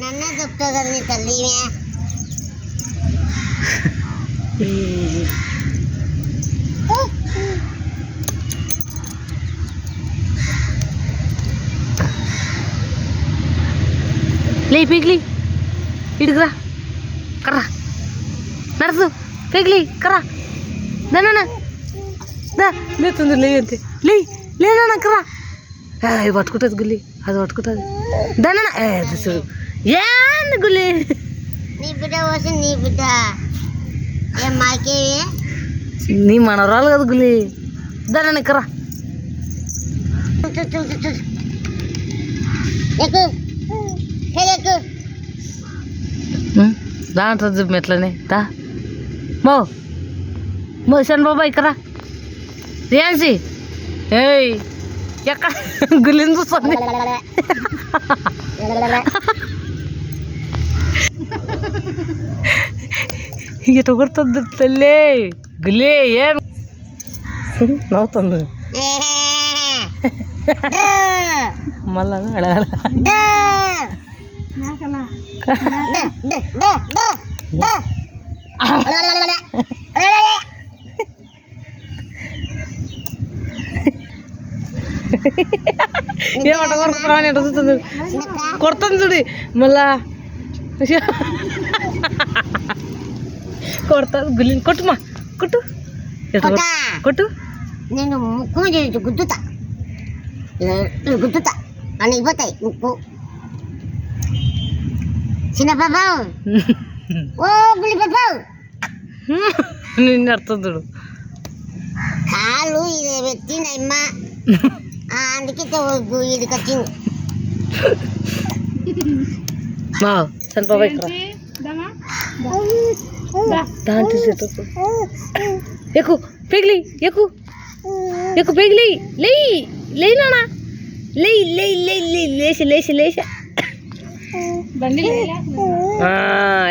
నన్నే చెప్తావు కదా నీ తల్లి లే పిగ్లీ ఇడుకురా కర్రా నడుసు పిగ్లీ కర్రా దానా దా లేతుంది లే అంతే లేనా కర్రా ఇది పట్టుకుంటుంది గుల్లి అది పట్టుకుంటుంది దానా చూడు ఏంది గుల్లి నీ బిడ్డ వచ్చి నీ బిడ్డ ఏం మాకేవి నీ మనవరాలు కదా గుల్లి దానా కర్రా ఎక్కు ఎక్కు దాంట్లో చూపు ఎట్లనే దా మో శన్ బాబా ఇక్కడ రియాన్సీ ఏయ్ ఎక్కడ గుల్లిని చూస్తుంది ఇట కొడుతుంది తల్లి గుల్లి ఏం నవ్వుతుంది మళ్ళా ఏమంట కొడుకుని ఎట చూస్తుంది కొడుతుంది చూడు మళ్ళా కొడుతుంది గుల్లిని కొట్టుమా కొట్టు కొట్టు నేను ముక్కు గుద్దుతా గుద్దుతా అని ఇవ్వతాయి ముక్కు చిన్న బాబావు ఓ గులి బాబావు నిన్ను అర్థం చూడు కాలు ఇది పెట్టిందమ్మ అందుకే ఇదికి వచ్చింది చనిపోయి దాంట్లో ఎక్కు పిగిలి ఎక్కు పిగిలి లేయి నానా లేచి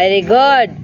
వెరీ గుడ్